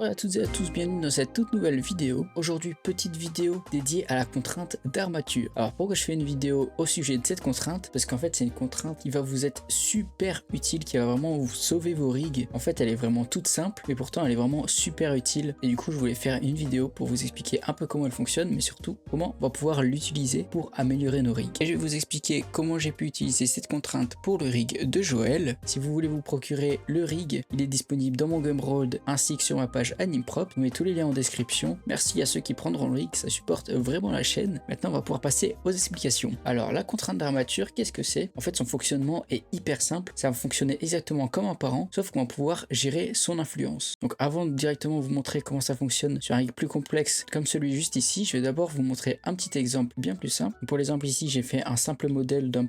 Bonjour à toutes et à tous, bienvenue dans cette toute nouvelle vidéo. Aujourd'hui, petite vidéo dédiée à la contrainte d'armature. Alors pourquoi je fais une vidéo au sujet de cette contrainte? Parce qu'en fait c'est une contrainte qui va vous être super utile, qui va vraiment vous sauver vos rigs. En fait elle est vraiment toute simple, mais pourtant elle est vraiment super utile. Et du coup je voulais faire une vidéo pour vous expliquer un peu comment elle fonctionne, mais surtout comment on va pouvoir l'utiliser pour améliorer nos rigs. Et je vais vous expliquer comment j'ai pu utiliser cette contrainte pour le rig de Joël. Si vous voulez vous procurer le rig, il est disponible dans mon Gumroad ainsi que sur ma page Animprop. Je mets tous les liens en description. Merci à ceux qui prendront le rig, ça supporte vraiment la chaîne. Maintenant on va pouvoir passer aux explications. Alors la contrainte d'armature, qu'est-ce que c'est? En fait son fonctionnement est hyper simple, ça va fonctionner exactement comme un parent, sauf qu'on va pouvoir gérer son influence. Donc avant de directement vous montrer comment ça fonctionne sur un rig plus complexe comme celui juste ici, je vais d'abord vous montrer un petit exemple bien plus simple. Pour l'exemple ici j'ai fait un simple modèle d'une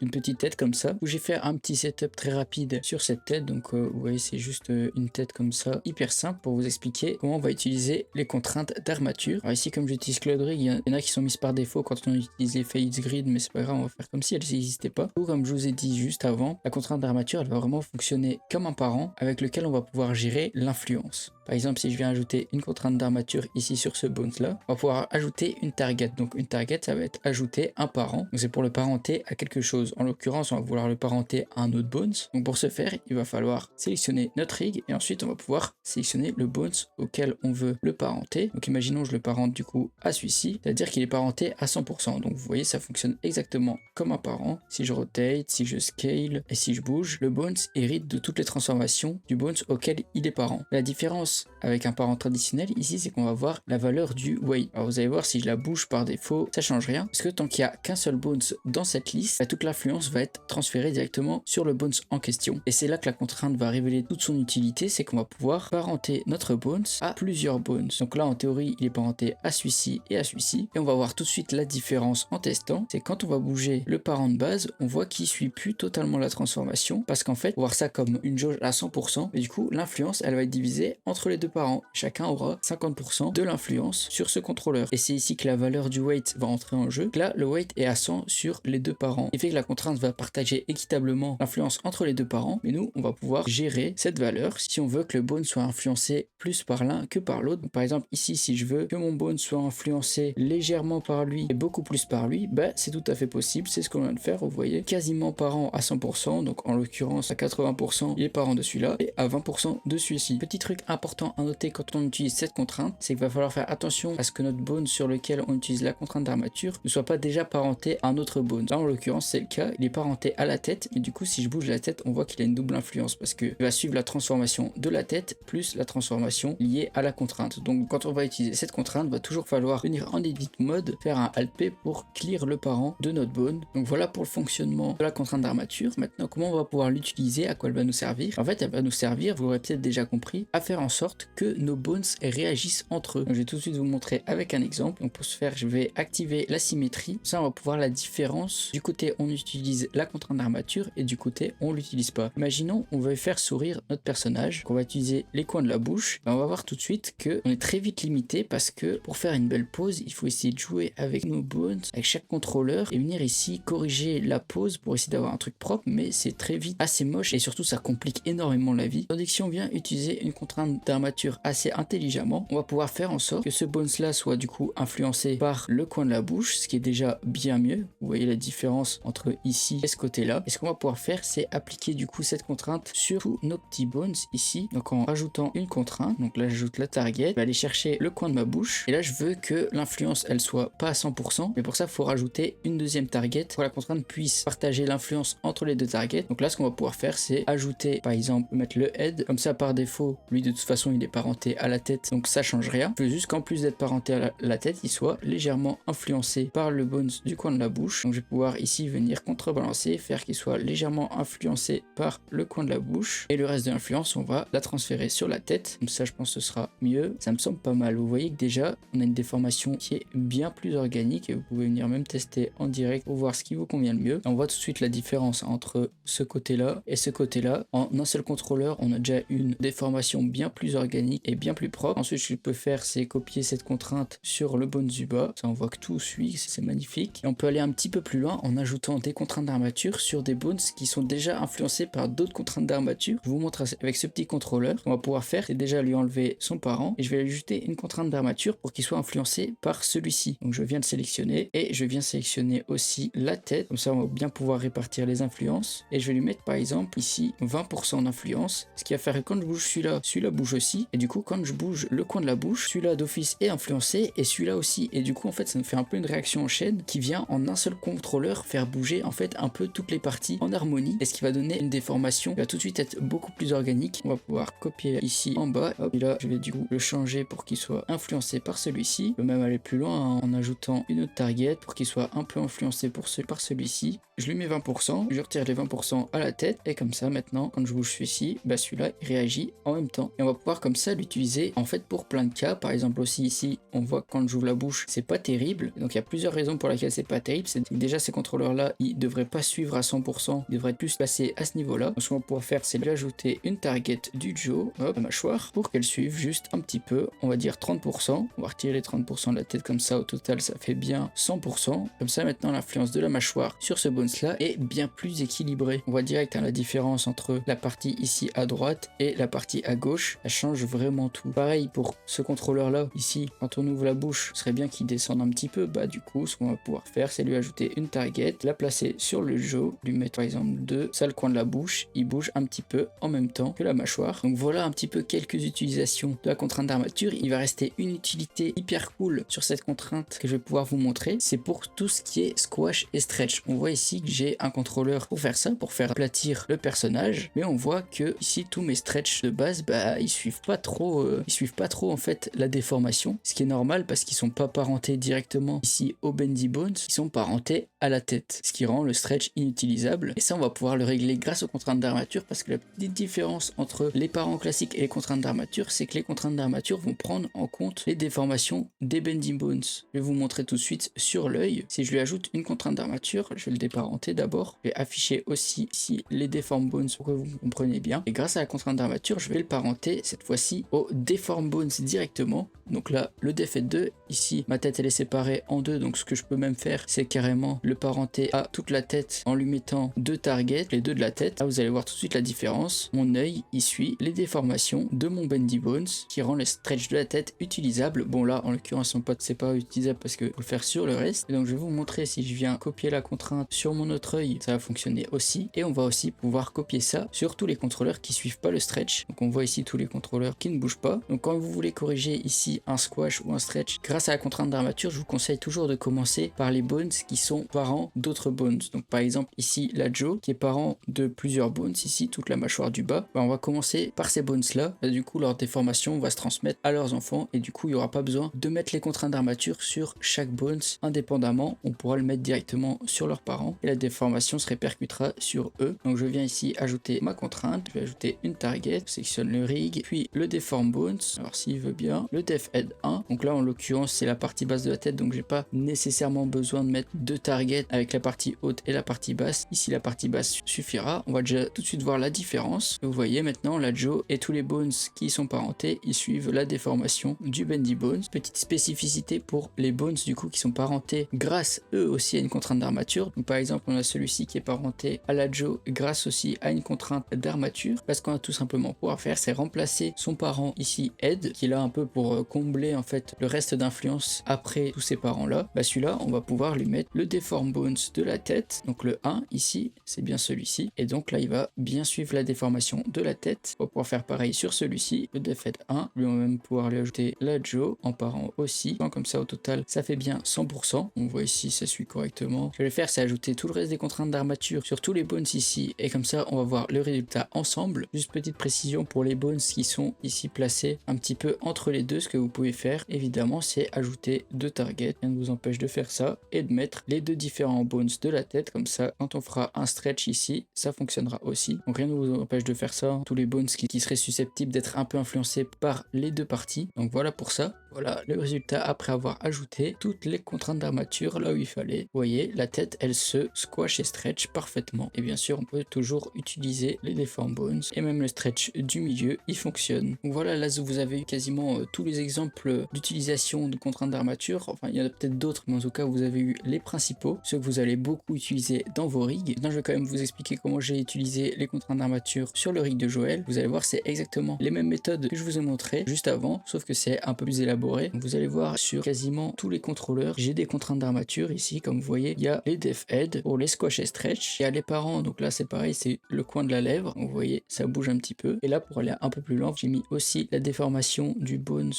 petite tête comme ça, où j'ai fait un petit setup très rapide sur cette tête. Donc vous voyez c'est juste une tête comme ça, hyper simple, pour vous expliquer comment on va utiliser les contraintes d'armature. Alors ici comme j'utilise Cloud Rig, il y en a qui sont mises par défaut quand on utilise les Fates Grid, mais c'est pas grave, on va faire comme si elles n'existaient pas. Ou comme je vous ai dit juste avant, la contrainte d'armature elle va vraiment fonctionner comme un parent avec lequel on va pouvoir gérer l'influence. Par exemple, si je viens ajouter une contrainte d'armature ici sur ce bones là, on va pouvoir ajouter une target. Donc une target, ça va être ajouter un parent. Donc c'est pour le parenter à quelque chose. En l'occurrence, on va vouloir le parenter à un autre bones. Donc pour ce faire, il va falloir sélectionner notre rig et ensuite on va pouvoir sélectionner le bones auquel on veut le parenter. Donc imaginons je le parente du coup à celui-ci, c'est-à-dire qu'il est parenté à 100%. Donc vous voyez, ça fonctionne exactement comme un parent. Si je rotate, si je scale et si je bouge, le bones hérite de toutes les transformations du bones auquel il est parent. La différence avec un parent traditionnel ici, c'est qu'on va voir la valeur du weight. Alors vous allez voir, si je la bouge par défaut, ça change rien, parce que tant qu'il n'y a qu'un seul bones dans cette liste, bah, toute l'influence va être transférée directement sur le bones en question. Et c'est là que la contrainte va révéler toute son utilité, c'est qu'on va pouvoir parenter notre bones à plusieurs bones. Donc là en théorie il est parenté à celui-ci et à celui-ci, et on va voir tout de suite la différence en testant. C'est quand on va bouger le parent de base, on voit qu'il suit plus totalement la transformation, parce qu'en fait on va voir ça comme une jauge à 100%, et du coup l'influence elle va être divisée entre les deux parents. Chacun aura 50% de l'influence sur ce contrôleur. Et c'est ici que la valeur du weight va entrer en jeu. Là, le weight est à 100 sur les deux parents. Il fait que la contrainte va partager équitablement l'influence entre les deux parents. Mais nous, on va pouvoir gérer cette valeur si on veut que le bone soit influencé plus par l'un que par l'autre. Par exemple, ici, si je veux que mon bone soit influencé légèrement par lui et beaucoup plus par lui, bah, c'est tout à fait possible. C'est ce qu'on vient de faire. Vous voyez, quasiment parent à 100%. Donc, en l'occurrence, à 80%, il est parent de celui-là et à 20% de celui-ci. Petit truc important à noter quand on utilise cette contrainte, c'est qu'il va falloir faire attention à ce que notre bone sur lequel on utilise la contrainte d'armature ne soit pas déjà parenté à un autre bone. Là en l'occurrence c'est le cas, il est parenté à la tête, et du coup si je bouge la tête on voit qu'il a une double influence, parce qu'il va suivre la transformation de la tête plus la transformation liée à la contrainte. Donc quand on va utiliser cette contrainte, il va toujours falloir venir en edit mode, faire un alt P pour clear le parent de notre bone. Donc voilà pour le fonctionnement de la contrainte d'armature. Maintenant comment on va pouvoir l'utiliser, à quoi elle va nous servir? En fait elle va nous servir, vous l'aurez peut-être déjà compris, à faire en sorte que nos bones réagissent entre eux. Donc, je vais tout de suite vous montrer avec un exemple. Donc pour ce faire, je vais activer la symétrie. Ça, on va pouvoir la différence. Du côté, on utilise la contrainte d'armature et du côté, on l'utilise pas. Imaginons, on veut faire sourire notre personnage. Donc, on va utiliser les coins de la bouche. Ben, on va voir tout de suite que on est très vite limité, parce que pour faire une belle pose, il faut essayer de jouer avec nos bones, avec chaque contrôleur, et venir ici corriger la pose pour essayer d'avoir un truc propre, mais c'est très vite assez moche et surtout ça complique énormément la vie. Tandis que si on vient utiliser une contrainte d'armature assez intelligemment, on va pouvoir faire en sorte que ce bones là soit du coup influencé par le coin de la bouche, ce qui est déjà bien mieux. Vous voyez la différence entre ici et ce côté là. Et ce qu'on va pouvoir faire, c'est appliquer du coup cette contrainte sur tous nos petits bones ici. Donc en rajoutant une contrainte, donc là j'ajoute la target, je vais aller chercher le coin de ma bouche, et là je veux que l'influence elle soit pas à 100%, mais pour ça il faut rajouter une deuxième target pour que la contrainte puisse partager l'influence entre les deux targets. Donc là ce qu'on va pouvoir faire, c'est ajouter par exemple, mettre le head, comme ça par défaut lui de toute façon il est parenté à la tête, donc ça change rien. Je veux juste qu'en plus d'être parenté à la tête, il soit légèrement influencé par le bones du coin de la bouche. Donc je vais pouvoir ici venir contrebalancer, faire qu'il soit légèrement influencé par le coin de la bouche, et le reste de l'influence on va la transférer sur la tête. Comme ça je pense que ce sera mieux. Ça me semble pas mal. Vous voyez que déjà on a une déformation qui est bien plus organique, et vous pouvez venir même tester en direct pour voir ce qui vous convient le mieux. On voit tout de suite la différence entre ce côté là et ce côté là. En un seul contrôleur on a déjà une déformation bien plus plus organique et bien plus propre. Ensuite, ce que je peux faire, c'est copier cette contrainte sur le bones du bas. Ça, on voit que tout suit, c'est magnifique. Et on peut aller un petit peu plus loin en ajoutant des contraintes d'armature sur des bones qui sont déjà influencés par d'autres contraintes d'armature. Je vous montre avec ce petit contrôleur. Ce qu'on va pouvoir faire, c'est déjà lui enlever son parent et je vais lui ajouter une contrainte d'armature pour qu'il soit influencé par celui-ci. Donc je viens de sélectionner et je viens sélectionner aussi la tête. Comme ça, on va bien pouvoir répartir les influences. Et je vais lui mettre par exemple ici 20% d'influence. Ce qui va faire que quand je bouge celui-là bouge aussi. Et du coup, quand je bouge le coin de la bouche, celui-là d'office est influencé et celui-là aussi. Et du coup, en fait, ça me fait un peu une réaction en chaîne qui vient en un seul contrôleur faire bouger en fait un peu toutes les parties en harmonie. Et ce qui va donner une déformation qui va tout de suite être beaucoup plus organique. On va pouvoir copier ici en bas. Hop, et là, je vais du coup le changer pour qu'il soit influencé par celui-ci. Je peux même aller plus loin en ajoutant une autre target pour qu'il soit un peu influencé par celui-ci. Je lui mets 20%, je retire les 20% à la tête et comme ça maintenant quand je bouge celui-ci, bah celui-là il réagit en même temps. Et on va pouvoir comme ça l'utiliser en fait pour plein de cas. Par exemple aussi ici, on voit que quand j'ouvre la bouche, c'est pas terrible. Donc il y a plusieurs raisons pour lesquelles c'est pas terrible. C'est que déjà ces contrôleurs là, ils devraient pas suivre à 100%, ils devraient plus passer à ce niveau-là. Donc ce qu'on va pouvoir faire, c'est lui ajouter une target du jaw, hop, la mâchoire, pour qu'elle suive juste un petit peu, on va dire 30%. On va retirer les 30% de la tête comme ça, au total ça fait bien 100%. Comme ça maintenant l'influence de la mâchoire sur ce bones là est bien plus équilibrée. On voit direct la différence entre la partie ici à droite et la partie à gauche. Ça change vraiment tout. Pareil pour ce contrôleur là, ici, quand on ouvre la bouche, ce serait bien qu'il descende un petit peu. Bah du coup, ce qu'on va pouvoir faire, c'est lui ajouter une target, la placer sur le jaw, lui mettre par exemple ça le coin de la bouche, il bouge un petit peu en même temps que la mâchoire. Donc voilà un petit peu quelques utilisations de la contrainte d'armature. Il va rester une utilité hyper cool sur cette contrainte que je vais pouvoir vous montrer. C'est pour tout ce qui est squash et stretch. On voit ici que j'ai un contrôleur pour faire ça, pour faire aplatir le personnage, mais on voit que ici tous mes stretch de base, bah ils suivent pas trop en fait la déformation, ce qui est normal parce qu'ils sont pas parentés directement ici au bendy bones, ils sont parentés à la tête, ce qui rend le stretch inutilisable. Et ça on va pouvoir le régler grâce aux contraintes d'armature, parce que la petite différence entre les parents classiques et les contraintes d'armature, c'est que les contraintes d'armature vont prendre en compte les déformations des bendy bones. Je vais vous montrer tout de suite sur l'œil. Si je lui ajoute une contrainte d'armature, je vais le déparenter d'abord. Je vais afficher aussi ici les deform bones pour que vous compreniez bien. Et grâce à la contrainte d'armature, je vais le parenter cette fois-ci au deform bones directement. Donc là, le def est 2. Ici, ma tête elle est séparée en deux. Donc ce que je peux même faire, c'est carrément le parenter à toute la tête en lui mettant deux targets, les deux de la tête. Là, vous allez voir tout de suite la différence. Mon œil, il suit les déformations de mon bendy bones qui rend le stretch de la tête utilisable. Bon là, en l'occurrence, mon pote, c'est pas utilisable parce que faut le faire sur le reste. Et donc je vais vous montrer si je viens copier la contrainte sur mon autre œil, ça va fonctionner aussi. Et on va aussi pouvoir copier ça sur tous les contrôleurs qui suivent pas le stretch. Donc on voit ici tous les contrôleurs qui ne bougent pas. Donc quand vous voulez corriger ici un squash ou un stretch grâce à la contrainte d'armature, je vous conseille toujours de commencer par les bones qui sont parents d'autres bones. Donc par exemple ici la jaw qui est parent de plusieurs bones, ici toute la mâchoire du bas. Bah, on va commencer par ces bones là. Bah, du coup leur déformation va se transmettre à leurs enfants et du coup il n'y aura pas besoin de mettre les contraintes d'armature sur chaque bones indépendamment. On pourra le mettre directement sur leurs parents et la déformation se répercutera sur eux. Donc je viens ici ajouter ma contrainte, je vais ajouter une target, je sélectionne le rig, puis le deform bones, alors s'il veut bien, le def head 1. Donc là en l'occurrence c'est la partie basse de la tête, donc j'ai pas nécessairement besoin de mettre deux targets avec la partie haute et la partie basse. Ici la partie basse suffira. On va déjà tout de suite voir la différence. Vous voyez maintenant la jaw et tous les bones qui sont parentés, ils suivent la déformation du bendy bones. Petite spécificité pour les bones du coup qui sont parentés grâce eux aussi à une contrainte d'armature. Donc par exemple on a celui-ci qui est parenté à la jaw grâce aussi à une contrainte d'armature, parce qu'on va tout simplement pouvoir faire, c'est remplacer son parent ici head, qui est là un peu pour combler en fait le reste d'influence après tous ces parents là. Bah celui-là on va pouvoir lui mettre le deform bones de la tête, donc le 1 ici c'est bien celui-ci, et donc là il va bien suivre la déformation de la tête. On va pouvoir faire pareil sur celui-ci, le def head 1, lui on va même pouvoir lui ajouter la jaw en parent aussi. Donc, comme ça au total ça fait bien 100%. On voit ici ça suit correctement. Ce que je vais faire c'est ajouter tout le reste des contraintes d'armature sur tous les bones ici, et comme ça on va voir le résultat ensemble. Juste petite précision pour les bones qui sont ici placés un petit peu entre les deux, ce que vous pouvez faire évidemment c'est ajouter deux targets, rien ne vous empêche de faire ça, et de mettre les deux différents bones de la tête. Comme ça quand on fera un stretch ici ça fonctionnera aussi, donc rien ne vous empêche de faire ça, tous les bones qui seraient susceptibles d'être un peu influencés par les deux parties. Donc voilà pour ça. Voilà le résultat après avoir ajouté toutes les contraintes d'armature là où il fallait. Vous voyez, la tête elle se squash et stretch parfaitement. Et bien sûr, on peut toujours utiliser les deform bones et même le stretch du milieu, il fonctionne. Donc voilà, là vous avez eu quasiment tous les exemples d'utilisation de contraintes d'armature. Enfin, il y en a peut-être d'autres, mais en tout cas, vous avez eu les principaux, ceux que vous allez beaucoup utiliser dans vos rigs. Maintenant, je vais quand même vous expliquer comment j'ai utilisé les contraintes d'armature sur le rig de Joël. Vous allez voir, c'est exactement les mêmes méthodes que je vous ai montré juste avant, sauf que c'est un peu plus élaboré. Donc vous allez voir sur quasiment tous les contrôleurs, j'ai des contraintes d'armature ici, comme vous voyez, il y a les def head pour les squash et stretch, il y a les parents, donc là c'est pareil, c'est le coin de la lèvre, donc vous voyez, ça bouge un petit peu. Et là, pour aller un peu plus loin, j'ai mis aussi la déformation du bones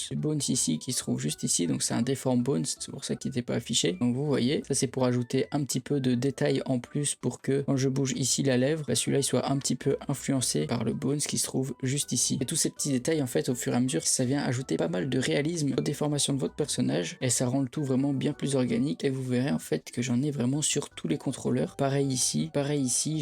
ici, qui se trouve juste ici, donc c'est un deform bones, c'est pour ça qu'il n'était pas affiché. Donc vous voyez, ça c'est pour ajouter un petit peu de détails en plus pour que quand je bouge ici la lèvre, bah, celui-là il soit un petit peu influencé par le bones qui se trouve juste ici. Et tous ces petits détails, en fait, au fur et à mesure, ça vient ajouter pas mal de réalisme aux déformations de votre personnage et ça rend le tout vraiment bien plus organique. Et vous verrez en fait que j'en ai vraiment sur tous les contrôleurs. Pareil ici,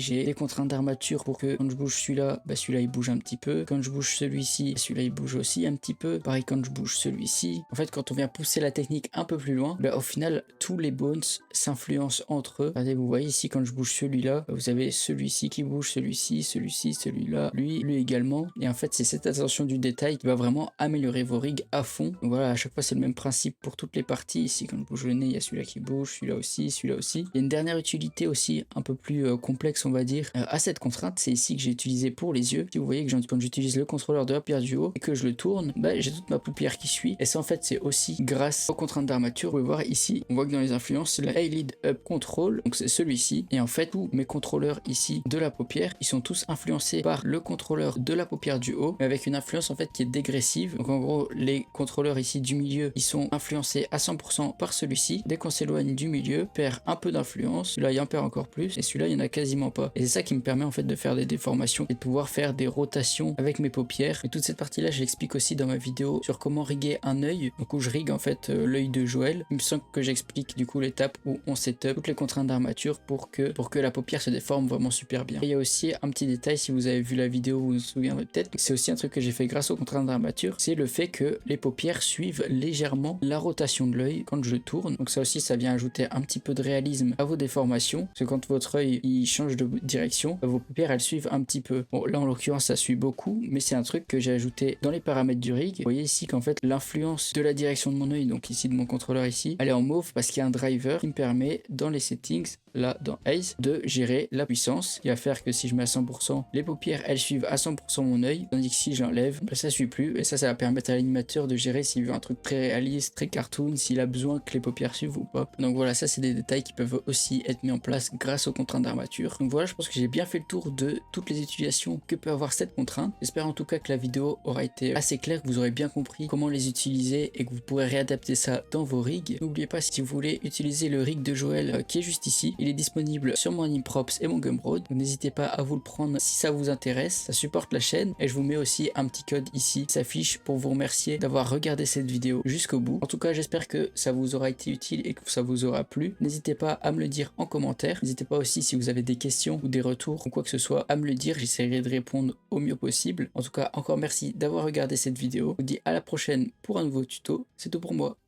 j'ai des contraintes d'armature pour que quand je bouge celui-là, bah celui-là il bouge un petit peu. Quand je bouge celui-ci, celui-là il bouge aussi un petit peu. Pareil quand je bouge celui-ci. En fait, quand on vient pousser la technique un peu plus loin, bah, au final, tous les bones s'influencent entre eux. Regardez, vous voyez ici, quand je bouge celui-là, vous avez celui-ci qui bouge, celui-ci, celui-là, lui également. Et en fait, c'est cette attention du détail qui va vraiment améliorer vos rigs à fond. Donc voilà, à chaque fois, c'est le même principe pour toutes les parties. Ici, quand je bouge le nez, il y a celui-là qui bouge, celui-là aussi, celui-là aussi. Il y a une dernière utilité aussi, un peu plus complexe, on va dire, à cette contrainte. C'est ici que j'ai utilisé pour les yeux. Si vous voyez que quand j'utilise le contrôleur de la paupière du haut et que je le tourne, bah, j'ai toute ma paupière qui suit. Et ça, en fait, c'est aussi grâce aux contraintes d'armature. Vous pouvez voir ici, on voit que dans les influences, c'est la eyelid up control. Donc c'est celui-ci. Et en fait, tous mes contrôleurs ici de la paupière, ils sont tous influencés par le contrôleur de la paupière du haut, mais avec une influence en fait qui est dégressive. Donc en gros, les contrôleurs ici du milieu, ils sont influencés à 100% par celui-ci. Dès qu'on s'éloigne du milieu, perd un peu d'influence. Celui-là, il en perd encore plus. Et celui-là, il n'y en a quasiment pas. Et c'est ça qui me permet en fait de faire des déformations et de pouvoir faire des rotations avec mes paupières. Et toute cette partie-là, je l'explique aussi dans ma vidéo sur comment riguer un œil. Donc où je rigue en fait l'œil de Joël. Il me semble que j'explique du coup l'étape où on setup toutes les contraintes d'armature pour que la paupière se déforme vraiment super bien. Et il y a aussi un petit détail, si vous avez vu la vidéo, vous vous souviendrez peut-être, c'est aussi un truc que j'ai fait grâce aux contraintes d'armature, c'est le fait que les paupières suivent légèrement la rotation de l'œil quand je tourne. Donc ça aussi, ça vient ajouter un petit peu de réalisme à vos déformations, parce que quand votre œil il change de direction, vos paupières elles suivent un petit peu. Bon là en l'occurrence ça suit beaucoup, mais c'est un truc que j'ai ajouté dans les paramètres du rig. Vous voyez ici qu'en fait l'influence de la direction de mon œil, donc ici de mon contrôleur ici, elle est en mauve parce qu'il y a un driver qui me permet dans les settings, là dans Ace, de gérer la puissance, qui va faire que si je mets à 100%, les paupières elles suivent à 100% mon œil, tandis que si j'enlève, bah, ça suit plus, et ça va permettre à l'animateur de gérer s'il veut un truc très réaliste, très cartoon, s'il a besoin que les paupières suivent ou pas. Donc voilà, ça c'est des détails qui peuvent aussi être mis en place grâce aux contraintes d'armature. Donc voilà, je pense que j'ai bien fait le tour de toutes les utilisations que peut avoir cette contrainte. J'espère en tout cas que la vidéo aura été assez claire, que vous aurez bien compris comment les utiliser et que vous pourrez réadapter ça dans vos rigs. N'oubliez pas, si vous voulez utiliser le rig de Joël qui est juste ici, il est disponible sur mon Improps et mon Gumroad. N'hésitez pas à vous le prendre si ça vous intéresse, ça supporte la chaîne, et je vous mets aussi un petit code ici qui s'affiche pour vous remercier d'avoir regardé cette vidéo jusqu'au bout. En tout cas, j'espère que ça vous aura été utile et que ça vous aura plu. N'hésitez pas à me le dire en commentaire. N'hésitez pas aussi, si vous avez des questions ou des retours ou quoi que ce soit, à me le dire. J'essaierai de répondre au mieux possible. En tout cas, encore merci d'avoir regardé cette vidéo. Je vous dis à la prochaine pour un nouveau tuto. C'est tout pour moi.